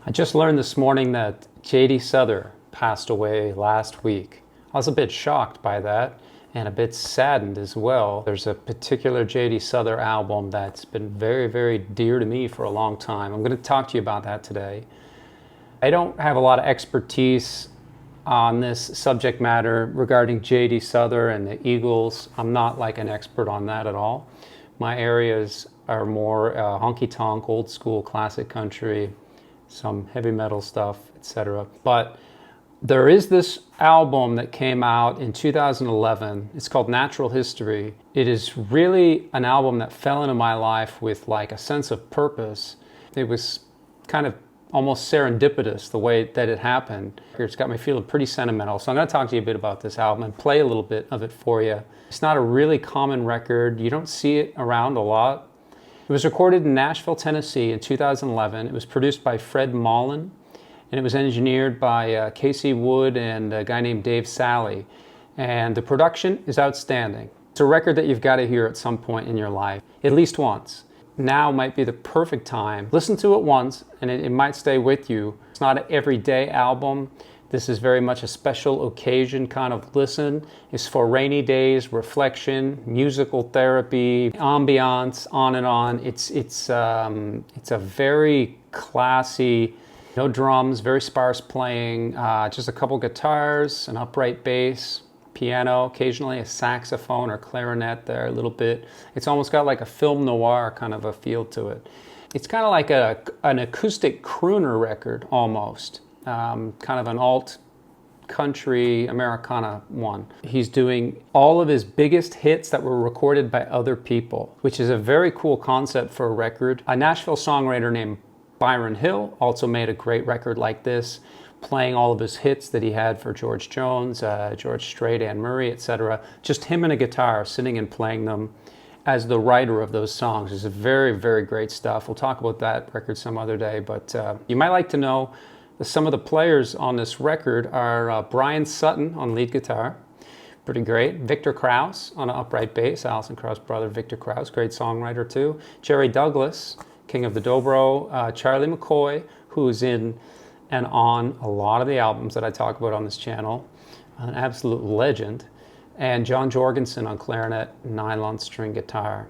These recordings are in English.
I just learned this morning that J.D. Souther passed away last week. I was a bit shocked by that and a bit saddened as well. There's a particular J.D. Souther album that's been very, very dear to me for a long time. I'm going to talk to you about that today. I don't have a lot of expertise on this subject matter regarding J.D. Souther and the Eagles. I'm not like an expert on that at all. My areas are more honky tonk, old school, classic country, some heavy metal stuff, etc. But there is this album that came out in 2011. It's called Natural History. It is really an album that fell into my life with like a sense of purpose. It was kind of almost serendipitous the way that it happened. It's got me feeling pretty sentimental. So I'm going to talk to you a bit about this album and play a little bit of it for you. It's not a really common record. You don't see it around a lot. It was recorded in Nashville, Tennessee in 2011. It was produced by Fred Mollin, and it was engineered by Casey Wood and a guy named Dave Sally. And the production is outstanding. It's a record that you've got to hear at some point in your life, at least once. Now might be the perfect time. Listen to it once, and it might stay with you. It's not an everyday album. This is very much a special occasion kind of listen. It's for rainy days, reflection, musical therapy, ambiance, on and on. It's a very classy, no drums, very sparse playing, just a couple guitars, an upright bass, piano, occasionally a saxophone or clarinet there a little bit. It's almost got like a film noir kind of a feel to it. It's kind of like an acoustic crooner record almost. Kind of an alt country Americana one. He's doing all of his biggest hits that were recorded by other people, which is a very cool concept for a record. A Nashville songwriter named Byron Hill also made a great record like this, playing all of his hits that he had for George Jones, George Strait, Anne Murray, etc. Just him and a guitar sitting and playing them as the writer of those songs. It's very, very great stuff. We'll talk about that record some other day, but you might like to know some of the players on this record are Brian Sutton on lead guitar, pretty great. Victor Krause on an upright bass, Alison Krauss' brother Victor Krause, great songwriter too. Jerry Douglas, king of the dobro. Charlie McCoy, who's in and on a lot of the albums that I talk about on this channel, an absolute legend. And John Jorgensen on clarinet, nylon string guitar.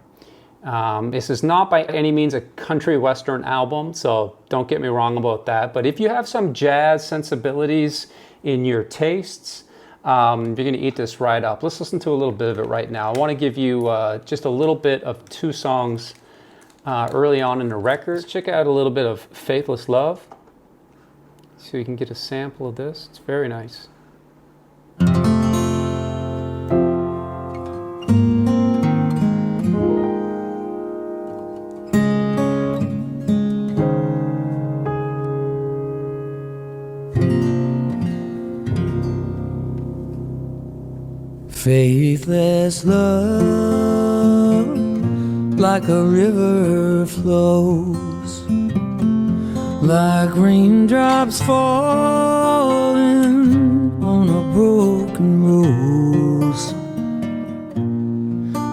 This is not by any means a country western album, so don't get me wrong about that. But if you have some jazz sensibilities in your tastes, you're going to eat this right up. Let's listen to a little bit of it right now. I want to give you just a little bit of two songs early on in the record. Check out a little bit of Faithless Love, so you can get a sample of this. It's very nice. Faithless love, like a river flows, like raindrops falling on a broken rose,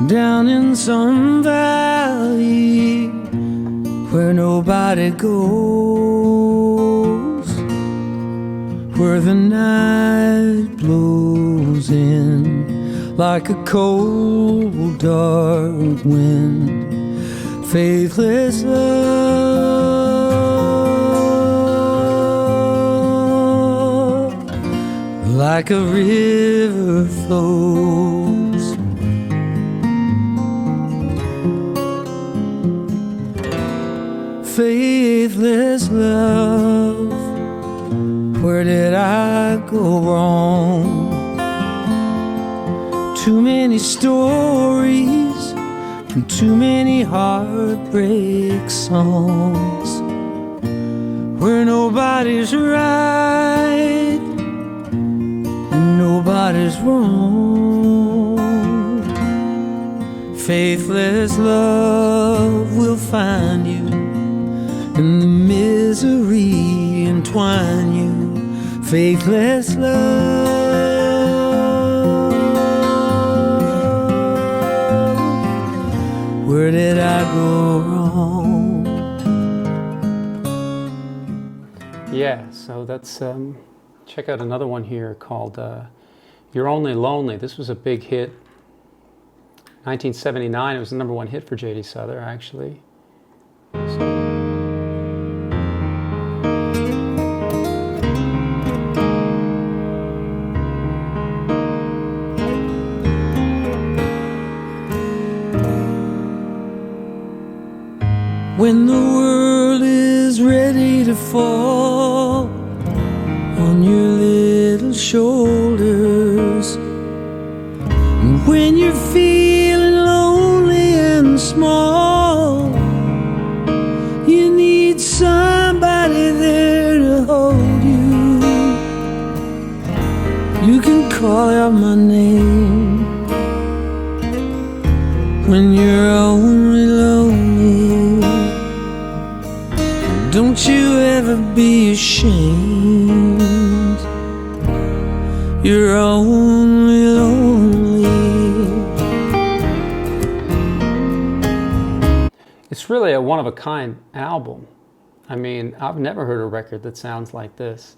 down in some valley where nobody goes, where the night blows in like a cold, dark wind. Faithless love, like a river flows, faithless love, where did I go wrong? Too many stories and too many heartbreak songs, where nobody's right and nobody's wrong. Faithless love will find you, and the misery entwine you. Faithless love, where did I go wrong? Yeah, so that's, check out another one here called You're Only Lonely. This was a big hit. 1979, it was the #1 hit for J.D. Souther, actually. When the world is ready to fall on your little shoulders, and when you're feeling lonely and small, you need somebody there to hold you. You can call out my name when you're only lonely. Don't you ever be ashamed. You're only lonely. It's really a one-of-a-kind album. I mean, I've never heard a record that sounds like this.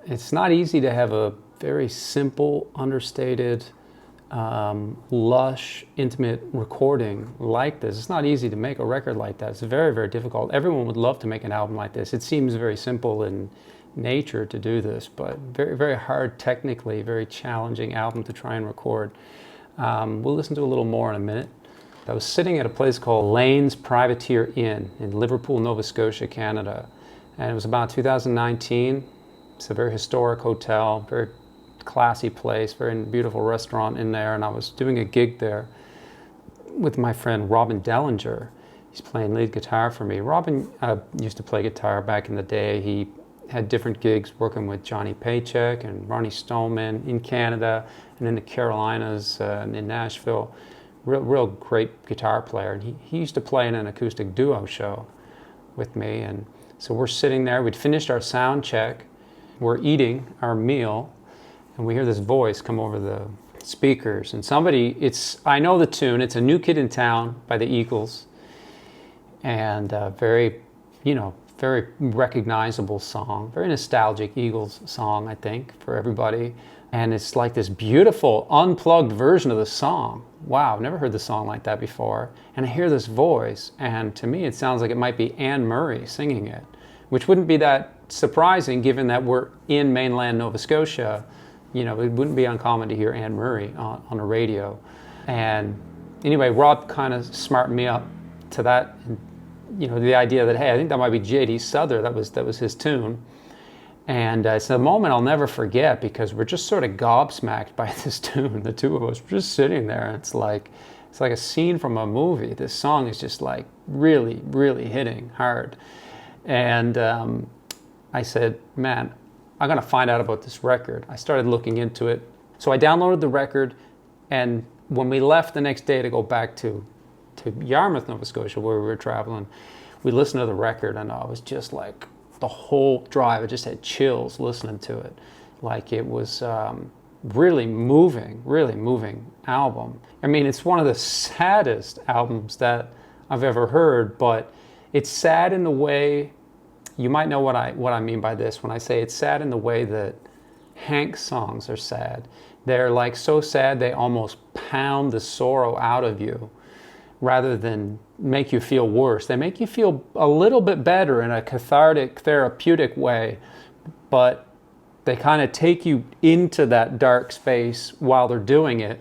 It's not easy to have a very simple, understated, lush, intimate recording like this. It's not easy to make a record like that. It's very, very difficult. Everyone would love to make an album like this. It seems very simple in nature to do this, but very, very hard technically, very challenging album to try and record. We'll listen to a little more in a minute. I was sitting at a place called Lane's Privateer Inn in Liverpool, Nova Scotia, Canada, and it was about 2019. It's a very historic hotel, very classy place, very beautiful restaurant in there, and I was doing a gig there with my friend Robin Dellinger. He's playing lead guitar for me. Robin used to play guitar back in the day. He had different gigs working with Johnny Paycheck and Ronnie Stoneman in Canada and in the Carolinas and in Nashville. Real great guitar player. And he used to play in an acoustic duo show with me, and so we're sitting there. We'd finished our sound check. We're eating our meal, and we hear this voice come over the speakers, and I know the tune, it's A New Kid in Town by the Eagles, and very recognizable song, very nostalgic Eagles song, I think, for everybody. And it's like this beautiful, unplugged version of the song. Wow, I've never heard the song like that before. And I hear this voice, and to me it sounds like it might be Anne Murray singing it, which wouldn't be that surprising given that we're in mainland Nova Scotia. You know, it wouldn't be uncommon to hear Anne Murray on a radio. And anyway, Rob kind of smartened me up to that, you know, the idea that, hey, I think that might be J.D. Souther, that was his tune. And it's a moment I'll never forget, because we're just sort of gobsmacked by this tune. The two of us, we're just sitting there, and it's like a scene from a movie. This song is just like really, really hitting hard. And I said, man, I'm gonna find out about this record. I started looking into it. So I downloaded the record, and when we left the next day to go back to Yarmouth, Nova Scotia, where we were traveling, we listened to the record, and I was just like, the whole drive, I just had chills listening to it. Like, it was really moving album. I mean, it's one of the saddest albums that I've ever heard, but it's sad in the way, you might know what I mean by this when I say it's sad in the way that Hank songs are sad. They're like so sad they almost pound the sorrow out of you rather than make you feel worse. They make you feel a little bit better in a cathartic, therapeutic way, but they kind of take you into that dark space while they're doing it.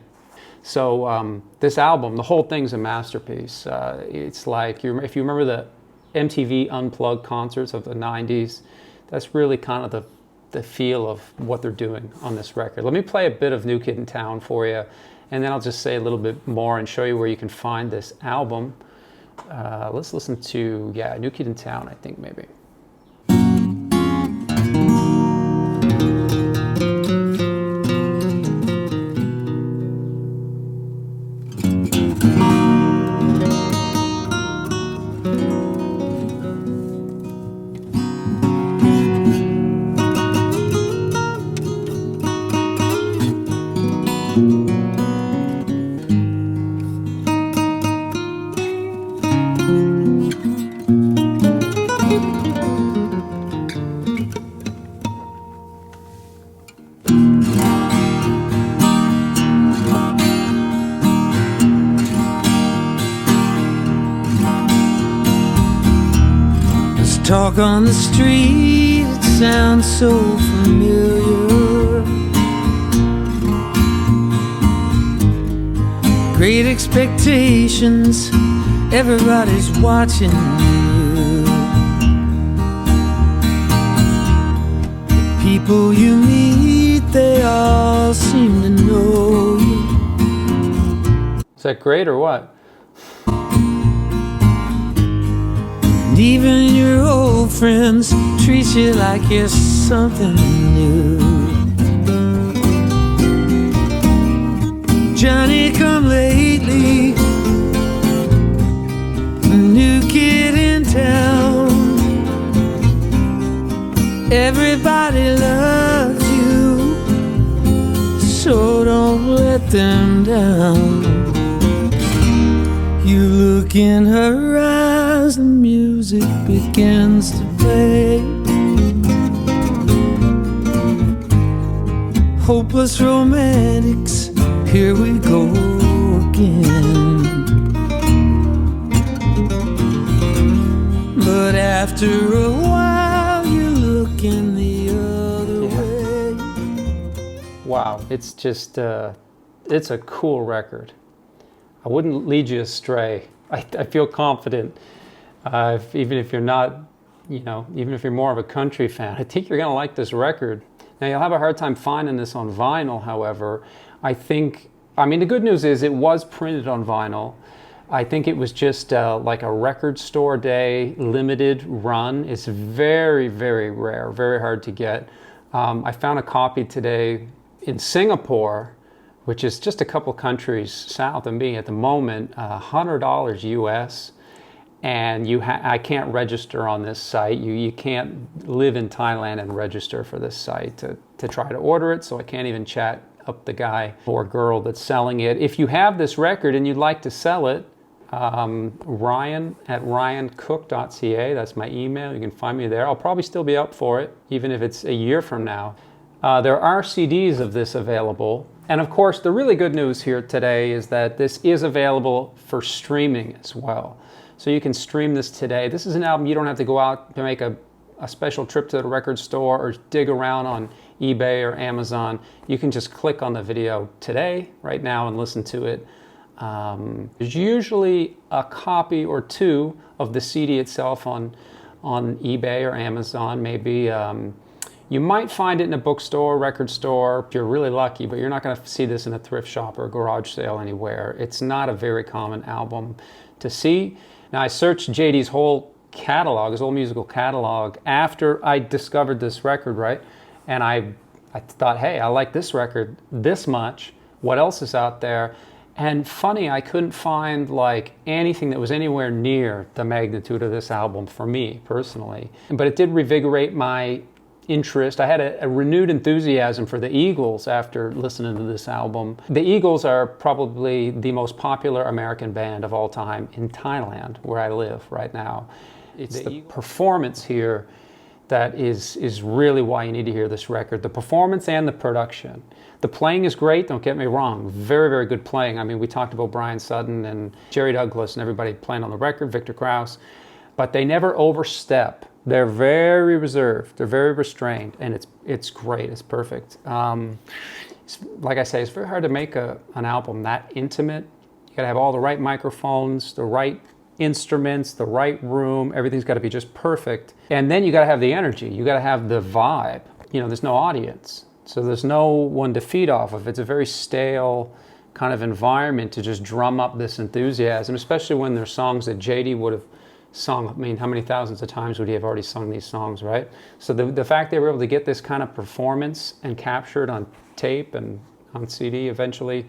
So this album, the whole thing's a masterpiece. It's like, if you remember the MTV Unplugged concerts of the 90s, that's really kind of the feel of what they're doing on this record. Let me play a bit of New Kid in Town for you, and then I'll just say a little bit more and show you where you can find this album. Let's listen to, New Kid in Town, I think, maybe. walk on the street, it sounds so familiar. Great expectations, everybody's watching you. The people you meet, they all seem to know you. Is that great or what? And even your old friends treat you like you're something new. Johnny come lately, a new kid in town. Everybody loves you, so don't let them down. You look in her eyes, the music begins to play. Hopeless romantics, here we go again. But after a while, you look in the other way. Wow, it's just, it's a cool record. I wouldn't lead you astray. I feel confident, even if you're not, even if you're more of a country fan, I think you're gonna like this record. Now you'll have a hard time finding this on vinyl, however. I mean, the good news is it was printed on vinyl. I think it was just like a record store day limited run. It's very, very rare, very hard to get. I found a copy today in Singapore, which is just a couple countries south of me at the moment, $100 US. And I can't register on this site. You can't live in Thailand and register for this site to try to order it, so I can't even chat up the guy or girl that's selling it. If you have this record and you'd like to sell it, Ryan at ryancook.ca, that's my email. You can find me there. I'll probably still be up for it, even if it's a year from now. There are CDs of this available. And of course, the really good news here today is that this is available for streaming as well. So you can stream this today. This is an album you don't have to go out to make a special trip to the record store or dig around on eBay or Amazon. You can just click on the video today, right now, and listen to it. There's usually a copy or two of the CD itself on eBay or Amazon, maybe. You might find it in a bookstore, record store, if you're really lucky, but you're not going to see this in a thrift shop or a garage sale anywhere. It's not a very common album to see. Now, I searched JD's whole catalog, his whole musical catalog, after I discovered this record, right? And I thought, hey, I like this record this much. What else is out there? And funny, I couldn't find like anything that was anywhere near the magnitude of this album for me personally. But it did revigorate my interest. I had a renewed enthusiasm for the Eagles after listening to this album. The Eagles are probably the most popular American band of all time in Thailand, where I live right now. It's the performance here that is really why you need to hear this record. The performance and the production. The playing is great, don't get me wrong. Very, very good playing. I mean, we talked about Brian Sutton and Jerry Douglas and everybody playing on the record, Victor Krause, but they never overstep. They're very reserved, they're very restrained, and it's great, it's perfect. Like I say, it's very hard to make an album that intimate. You gotta have all the right microphones, the right instruments, the right room, everything's gotta be just perfect. And then you gotta have the energy, you gotta have the vibe. There's no audience, so there's no one to feed off of. It's a very stale kind of environment to just drum up this enthusiasm, especially when there's songs that JD would have sung. I mean, how many thousands of times would he have already sung these songs, right? So the fact they were able to get this kind of performance and capture it on tape and on CD eventually,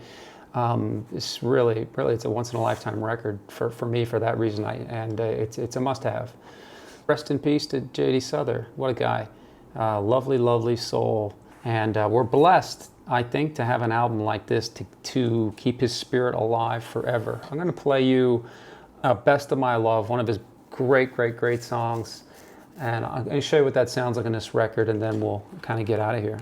it's really, it's a once-in-a-lifetime record for me for that reason. It's a must-have. Rest in peace to J.D. Souther. What a guy. Lovely, lovely soul. And we're blessed, I think, to have an album like this to keep his spirit alive forever. I'm going to play you Best of My Love, one of his great songs. And I'm going to show you what that sounds like on this record, and then we'll kind of get out of here.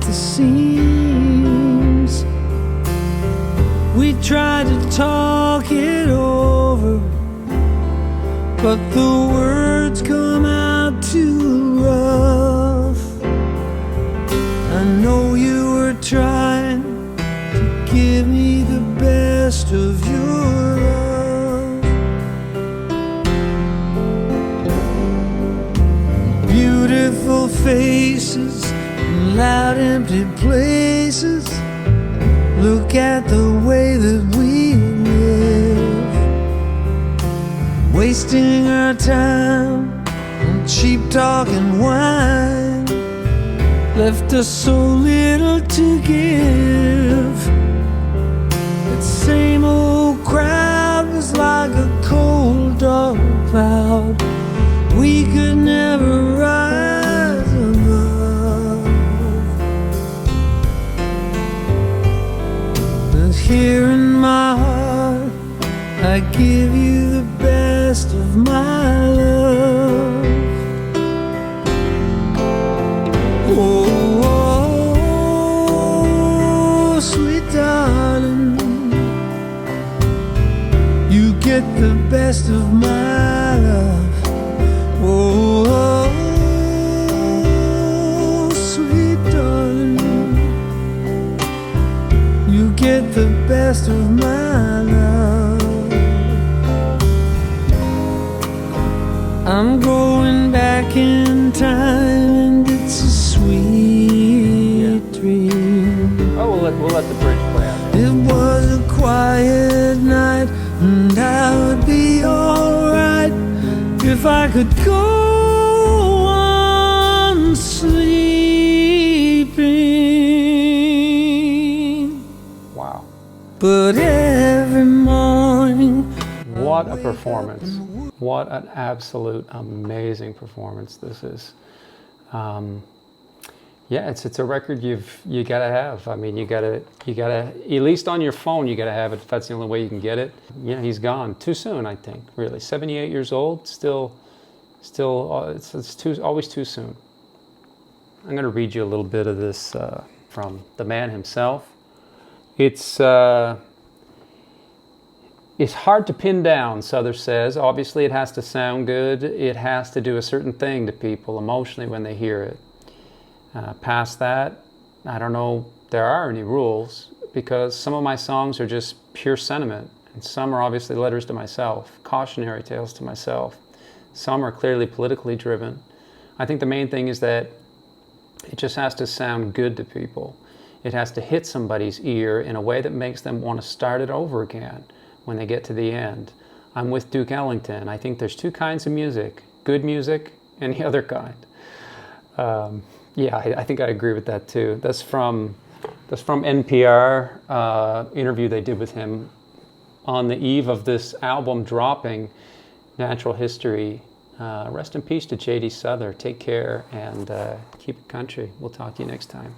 the seams. We tried to talk it over, but the words come out too rough. I know you were trying to give me the best of your love. Beautiful faces in loud empty places. Look at the way that we live, wasting our time on cheap talk and wine. Left us so little to give. That same old crowd was like a cold dark cloud we could never rise above. But here in my heart I give you the best of my love. Oh, sweet darling, you get the best of my love. Oh, sweet darling, you get the best of my love. I'm going back in time and it's a sweet dream. Oh, we'll let the bridge play out. It was a quiet night and I would be alright if I could go on sleeping. Wow. But every morning, What a performance. What an absolute amazing performance this is. Yeah, it's a record you gotta have. I mean, you gotta at least on your phone you gotta have it if that's the only way you can get it. Yeah, he's gone too soon, I think. Really, 78 years old, still, it's always too soon. I'm gonna read you a little bit of this from the man himself. It's hard to pin down, Souther says. Obviously, it has to sound good. It has to do a certain thing to people emotionally when they hear it. Past that, I don't know if there are any rules, because some of my songs are just pure sentiment, and some are obviously letters to myself, cautionary tales to myself. Some are clearly politically driven. I think the main thing is that it just has to sound good to people. It has to hit somebody's ear in a way that makes them want to start it over again when they get to the end. I'm with Duke Ellington. I think there's two kinds of music, good music and the other kind. Yeah, I think I agree with that too. That's from NPR interview they did with him on the eve of this album dropping, Natural History. Rest in peace to J.D. Souther. Take care and keep it country. We'll talk to you next time.